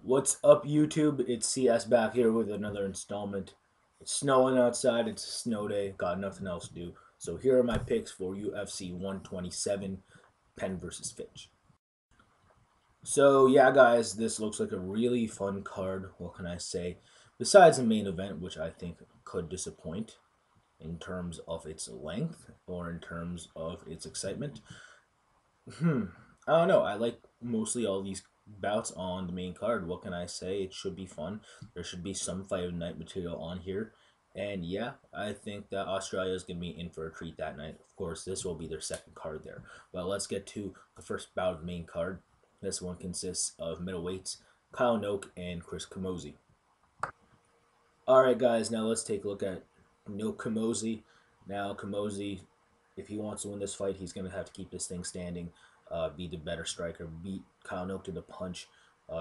What's up, YouTube? It's CS back here with another installment. It's snowing outside. It's a snow day. Got nothing else to do. So here are my picks for UFC 127, Penn versus Fitch. So yeah, guys, this looks like a really fun card. What can I say? Besides the main event, which I think could disappoint in terms of its length or in terms of its excitement. Hmm. I don't know. I like mostly all these bouts on the main card. What can I say? It should be fun. There should be some fight of the night material on here. And yeah, I think that Australia is going to be in for a treat that night. Of course, this will be their second card there. But let's get to the first bout of the main card. This one consists of middleweights Cowmilk and Chris Camozzi. All right, guys. Now let's take a look at Camozzi. Now Camozzi, if he wants to win this fight, he's going to have to keep this thing standing, be the better striker, beat Kyle Noak to the punch,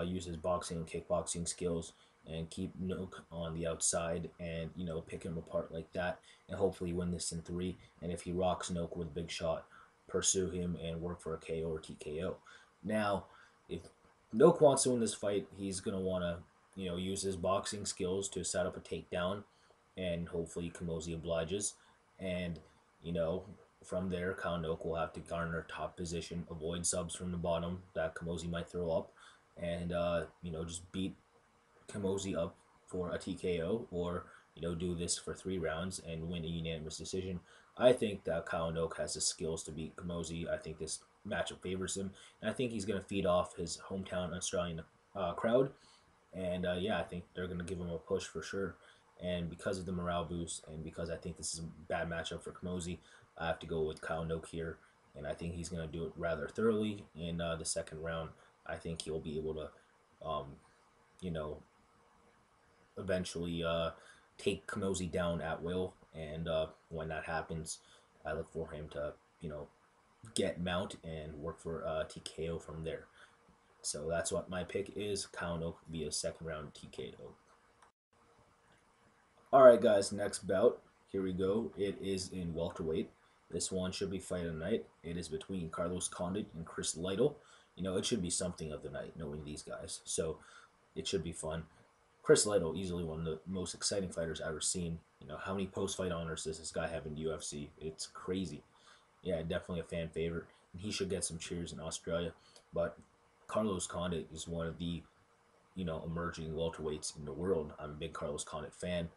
use his boxing and kickboxing skills, and keep Noak on the outside and, pick him apart like that, and hopefully win this in three. And if he rocks Noak with a big shot, pursue him and work for a KO or TKO. Now, if Noak wants to win this fight, he's going to want to, use his boxing skills to set up a takedown, and hopefully Camozzi obliges. And, you know, from there, Condit will have to garner top position, avoid subs from the bottom that Camozzi might throw up, and, just beat Camozzi up for a TKO, or, do this for 3 rounds and win a unanimous decision. I think that Condit has the skills to beat Camozzi. I think this matchup favors him, and I think he's going to feed off his hometown Australian crowd. And yeah, I think they're going to give him a push for sure. And because of the morale boost, and because I think this is a bad matchup for Camozzi, I have to go with Kyle Noak here. And I think he's going to do it rather thoroughly in the second round. I think he'll be able to, you know, eventually take Camozzi down at will. And when that happens, I look for him to, get mount and work for TKO from there. So that's what my pick is. Kyle Noak via second round TKO. All right, guys. Next bout. Here we go. It is in welterweight. This one should be fight of the night. It is between Carlos Condit and Chris Lytle. It should be something of the night, knowing these guys. So it should be fun. Chris Lytle, easily one of the most exciting fighters I've ever seen. How many post-fight honors does this guy have in the UFC? It's crazy. Yeah, definitely a fan favorite. And he should get some cheers in Australia. But Carlos Condit is one of the emerging welterweights in the world. I'm a big Carlos Condit fan.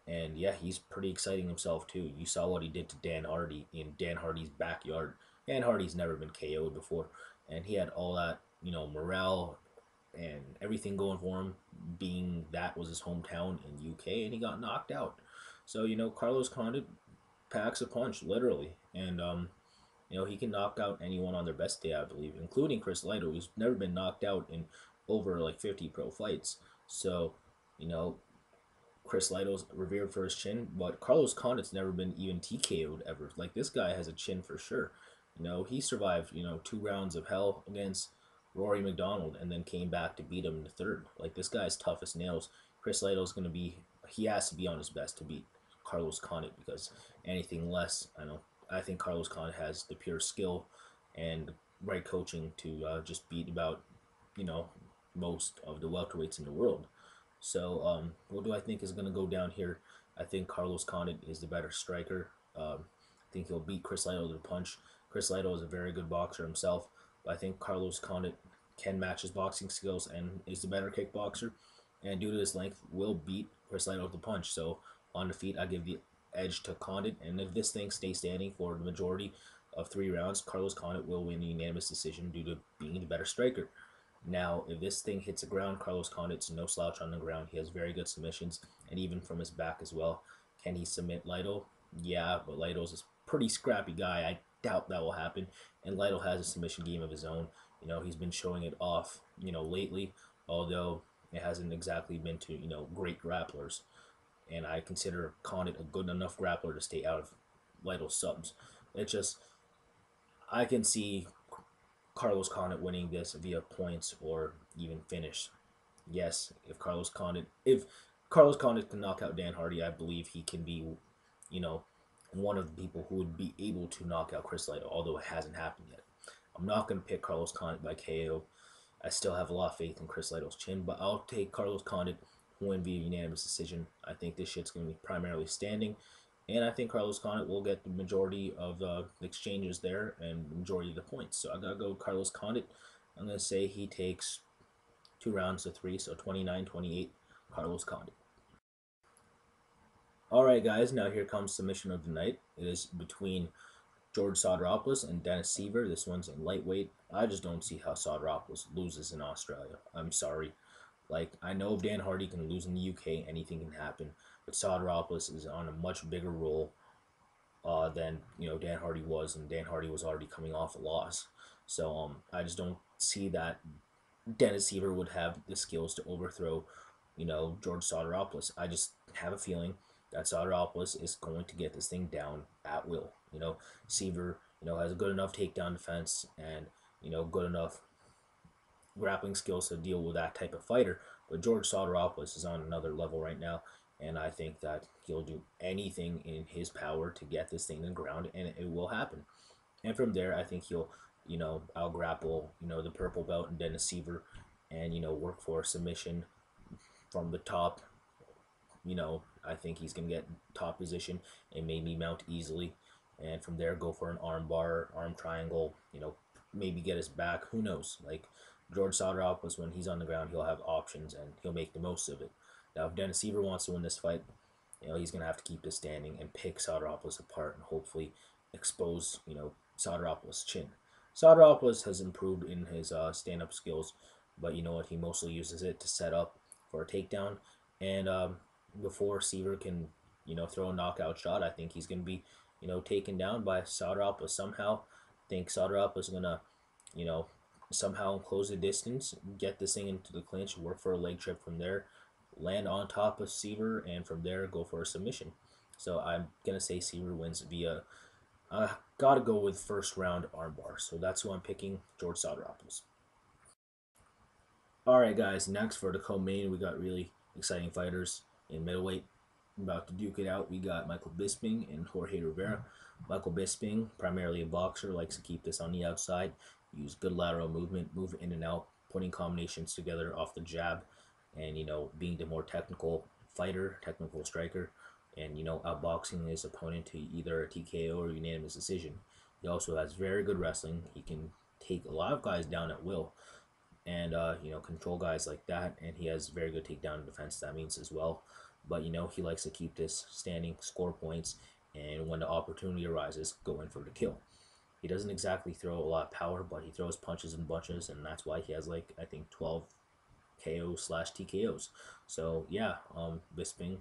And yeah, he's pretty exciting himself too. You saw what he did to Dan Hardy in Dan Hardy's backyard. Dan Hardy's never been KO'd before. And he had all that, morale and everything going for him, being that was his hometown in UK, and he got knocked out. So, Carlos Condit packs a punch, literally. And he can knock out anyone on their best day, I believe, including Chris Lytle, who's never been knocked out in over like 50 pro fights. So, you know, Chris Lytle's revered for his chin, but Carlos Condit's never been even TKO'd ever. Like, this guy has a chin for sure. He survived, 2 rounds of hell against Rory McDonald and then came back to beat him in the third. Like, this guy's tough as nails. Chris Lytle's going to be, he has to be on his best to beat Carlos Condit, because anything less, I think Carlos Condit has the pure skill and right coaching to just beat about, you know, most of the welterweights in the world. So, what do I think is going to go down here? I think Carlos Condit is the better striker. I think he'll beat Chris Lytle to the punch. Chris Lytle is a very good boxer himself, but I think Carlos Condit can match his boxing skills and is the better kickboxer. And due to his length, will beat Chris Lytle to the punch. So on the feet, I give the edge to Condit. And if this thing stays standing for the majority of 3 rounds, Carlos Condit will win a unanimous decision due to being the better striker. Now, if this thing hits the ground, Carlos Condit's no slouch on the ground. He has very good submissions, and even from his back as well. Can he submit Lytle? Yeah, but Lytle's a pretty scrappy guy. I doubt that will happen. And Lytle has a submission game of his own. He's been showing it off, lately, although it hasn't exactly been to, great grapplers. And I consider Condit a good enough grappler to stay out of Lytle's subs. It's just, I can see Carlos Condit winning this via points or even finish. Yes, if Carlos Condit can knock out Dan Hardy, I believe he can be, you know, one of the people who would be able to knock out Chris Lytle, although it hasn't happened yet. I'm not going to pick Carlos Condit by KO. I still have a lot of faith in Chris Lytle's chin, but I'll take Carlos Condit win via unanimous decision. I think this shit's going to be primarily standing, and I think Carlos Condit will get the majority of the exchanges there and the majority of the points. So I got to go Carlos Condit. I'm going to say he takes 2 rounds to 3, so 29-28, Carlos Condit. All right, guys, now here comes submission of the night. It is between George Soderopoulos and Dennis Seaver. This one's in lightweight. I just don't see how Soderopoulos loses in Australia. I'm sorry. Like, I know if Dan Hardy can lose in the UK, anything can happen. But Soderopoulos is on a much bigger role than Dan Hardy was, and Dan Hardy was already coming off a loss. So I just don't see that Dennis Seaver would have the skills to overthrow, George Soderopoulos. I just have a feeling that Soderopoulos is going to get this thing down at will. Seaver, has a good enough takedown defense and, good enough grappling skills to deal with that type of fighter. But George Soderopoulos is on another level right now, and I think that he'll do anything in his power to get this thing in the ground, and it will happen. And from there, I think he'll, out grapple, the purple belt and Dennis Seaver, and work for a submission from the top. I think he's gonna get top position and maybe mount easily, and from there go for an arm bar, arm triangle. Maybe get his back. Who knows? Like George Soderopoulos, when he's on the ground, he'll have options and he'll make the most of it. Now, if Dennis Seaver wants to win this fight, he's gonna have to keep this standing and pick Soderopoulos apart and hopefully expose Soderopoulos' chin. Soderopoulos has improved in his stand-up skills, but you know what? He mostly uses it to set up for a takedown, and before Seaver can throw a knockout shot, I think he's going to be taken down by Soderopoulos somehow. I think Soderopoulos is going to you know somehow close the distance, get this thing into the clinch, work for a leg trip from there, land on top of Seaver, and from there go for a submission. So I'm gonna say Seaver wins via. Gotta go with first round armbar. So that's who I'm picking, George Soderopoulos. All right, guys. Next for the co-main, we got really exciting fighters in middleweight. About to duke it out. We got Michael Bisping and Jorge Rivera. Michael Bisping, primarily a boxer, likes to keep this on the outside, use good lateral movement, move in and out, putting combinations together off the jab, and being the more technical fighter, technical striker, and outboxing his opponent to either a TKO or unanimous decision. He also has very good wrestling. He can take a lot of guys down at will, and control guys like that. And he has very good takedown defense. That means as well. But he likes to keep this standing, score points, and when the opportunity arises, go in for the kill. He doesn't exactly throw a lot of power, but he throws punches and bunches, and that's why he has like I think 12 KO/TKOs. So yeah, Bisping,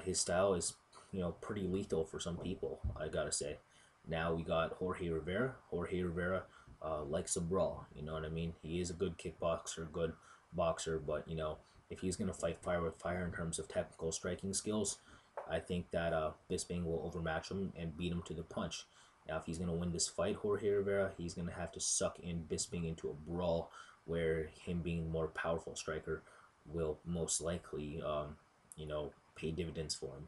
his style is pretty lethal for some people, I gotta say. Now we got Jorge Rivera. Jorge Rivera likes a brawl. You know what I mean? He is a good kickboxer, good boxer, but if he's gonna fight fire with fire in terms of technical striking skills, I think that Bisping will overmatch him and beat him to the punch. Now, if he's gonna win this fight, Jorge Rivera, he's gonna have to suck in Bisping into a brawl where him being more powerful striker will most likely, pay dividends for him.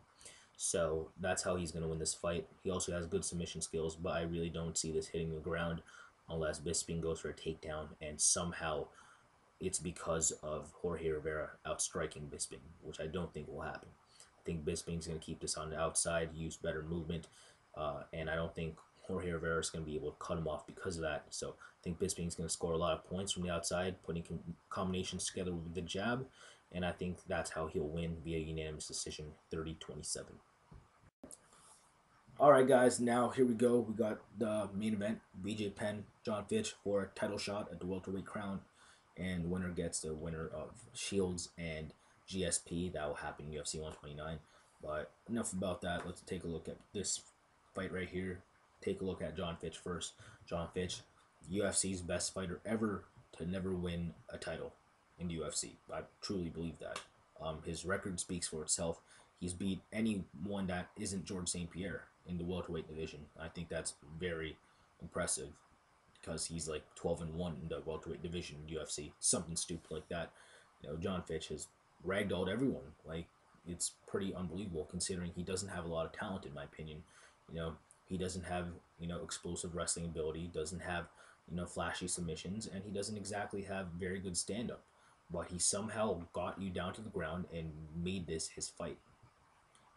So that's how he's going to win this fight. He also has good submission skills, but I really don't see this hitting the ground unless Bisping goes for a takedown, and somehow it's because of Jorge Rivera outstriking Bisping, which I don't think will happen. I think Bisping's going to keep this on the outside, use better movement, and I don't think Jorge Rivera is going to be able to cut him off because of that. So I think Bisping's going to score a lot of points from the outside, putting combinations together with the jab, and I think that's how he'll win via unanimous decision, 30-27. All right, guys, now here we go. We got the main event, BJ Penn, John Fitch for a title shot at the welterweight crown, and winner gets the winner of Shields and GSP. That will happen in UFC 129. But enough about that. Let's take a look at this fight right here. Take a look at John Fitch first. John Fitch, UFC's best fighter ever to never win a title in the UFC. I truly believe that. His record speaks for itself. He's beat anyone that isn't George St. Pierre in the welterweight division. I think that's very impressive because he's like 12-1 in the welterweight division in UFC. Something stupid like that. John Fitch has ragdolled everyone. Like, it's pretty unbelievable considering he doesn't have a lot of talent, in my opinion. He doesn't have explosive wrestling ability. Doesn't have flashy submissions, and he doesn't exactly have very good stand up. But he somehow got you down to the ground and made this his fight.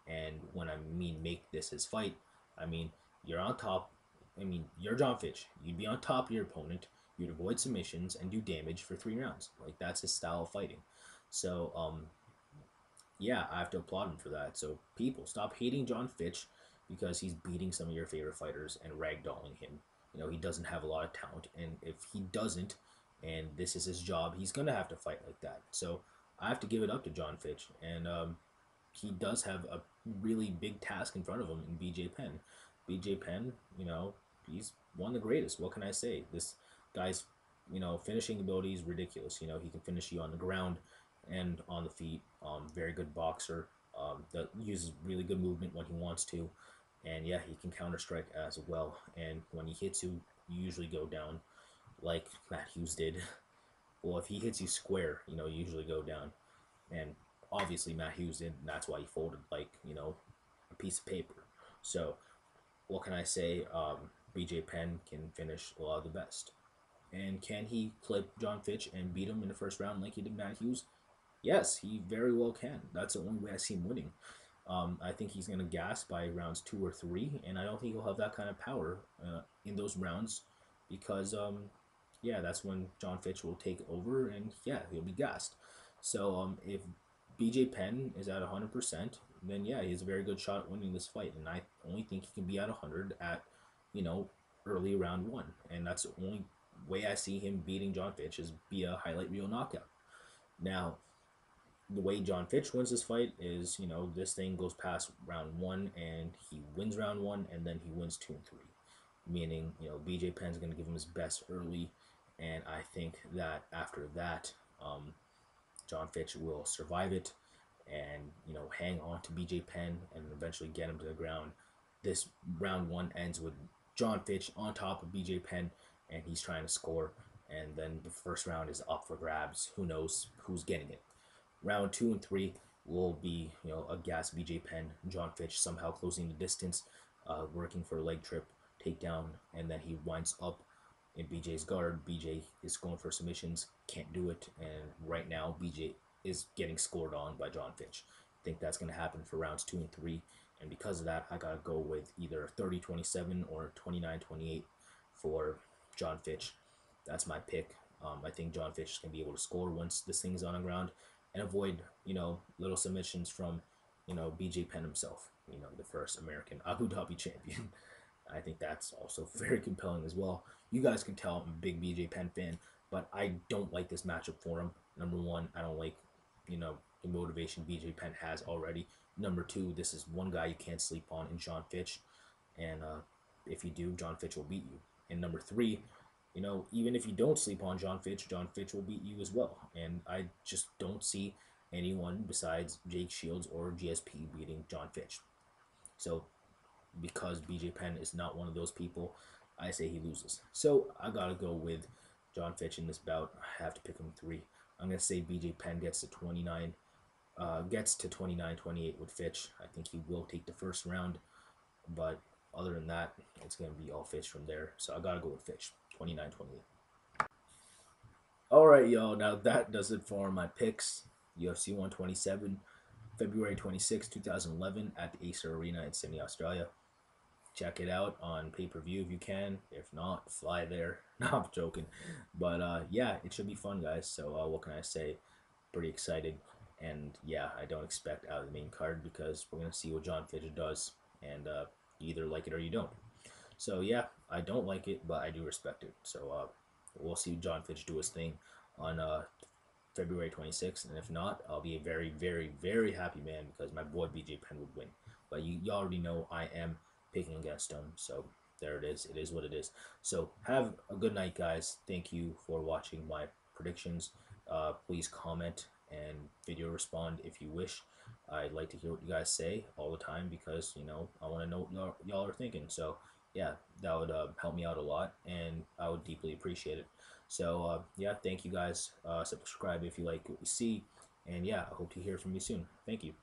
And when I mean make this his fight, I mean you're on top. I mean you're John Fitch. You'd be on top of your opponent. You'd avoid submissions and do damage for 3 rounds. Like that's his style of fighting. So yeah, I have to applaud him for that. So people, stop hating John Fitch because he's beating some of your favorite fighters and ragdolling him. He doesn't have a lot of talent, and if he doesn't, and this is his job, he's gonna have to fight like that. So I have to give it up to John Fitch, and he does have a really big task in front of him in BJ Penn. BJ Penn, he's one of the greatest. What can I say? This guy's, finishing ability is ridiculous. He can finish you on the ground and on the feet. Very good boxer. That uses really good movement when he wants to, and yeah, he can counter strike as well. And when he hits you, you usually go down, like Matt Hughes did. Well, if he hits you square, you usually go down. And obviously Matt Hughes did, and that's why he folded like a piece of paper. So what can I say? BJ Penn can finish a lot of the best. And can he clip John Fitch and beat him in the first round like he did Matt Hughes? Yes, he very well can. That's the only way I see him winning. I think he's going to gas by rounds 2 or 3, and I don't think he'll have that kind of power in those rounds because, yeah, that's when John Fitch will take over, and yeah, he'll be gassed. So if BJ Penn is at 100%, then yeah, he has a very good shot at winning this fight, and I only think he can be at 100 at, early round 1, and that's the only way I see him beating John Fitch is via highlight reel knockout. Now, the way John Fitch wins this fight is, this thing goes past round 1 and he wins round 1 and then he wins 2 and 3. Meaning, BJ Penn's going to give him his best early, and I think that after that, John Fitch will survive it and, hang on to BJ Penn and eventually get him to the ground. This round 1 ends with John Fitch on top of BJ Penn and he's trying to score, and then the first round is up for grabs. Who knows who's getting it? Round 2 and 3 will be, a gas BJ Penn, John Fitch somehow closing the distance, working for a leg trip, takedown, and then he winds up in BJ's guard. BJ is going for submissions, can't do it, and right now BJ is getting scored on by John Fitch. I think that's going to happen for rounds 2 and 3, and because of that, I got to go with either 30-27 or 29-28 for John Fitch. That's my pick. I think John Fitch is going to be able to score once this thing's on the ground and avoid, little submissions from, BJ Penn himself, the first American Abu Dhabi champion. I think that's also very compelling as well. You guys can tell I'm a big BJ Penn fan, but I don't like this matchup for him. Number one, I don't like, the motivation BJ Penn has already. Number two, this is one guy you can't sleep on in John Fitch, and if you do, John Fitch will beat you. And number three, even if you don't sleep on John Fitch will beat you as well. And I just don't see anyone besides Jake Shields or GSP beating John Fitch. So because BJ Penn is not one of those people, I say he loses. So I gotta go with John Fitch in this bout. I have to pick him 3. I'm gonna say BJ Penn gets to 29, 28 with Fitch. I think he will take the first round, but other than that, it's gonna be all Fitch from there. So I gotta go with Fitch, 29-28. All right, y'all. Now that does it for my picks. UFC 127, February 26, 2011, at the Acer Arena in Sydney, Australia. Check it out on pay-per-view if you can. If not, fly there. No, I'm joking. But yeah, it should be fun, guys. So what can I say? Pretty excited. And yeah, I don't expect out of the main card because we're going to see what John Fitch does. And you either like it or you don't. So yeah, I don't like it, but I do respect it. So we'll see John Fitch do his thing on February 26th. And if not, I'll be a very, very, very happy man because my boy BJ Penn would win. But you already know I am picking against him. So there it is. It is what it is. So have a good night, guys. Thank you for watching my predictions. Please comment and video respond if you wish. I'd like to hear what you guys say all the time because, I want to know what y'all are thinking. So yeah, that would help me out a lot, and I would deeply appreciate it. So yeah, thank you guys. Subscribe if you like what you see, and yeah, I hope to hear from you soon. Thank you.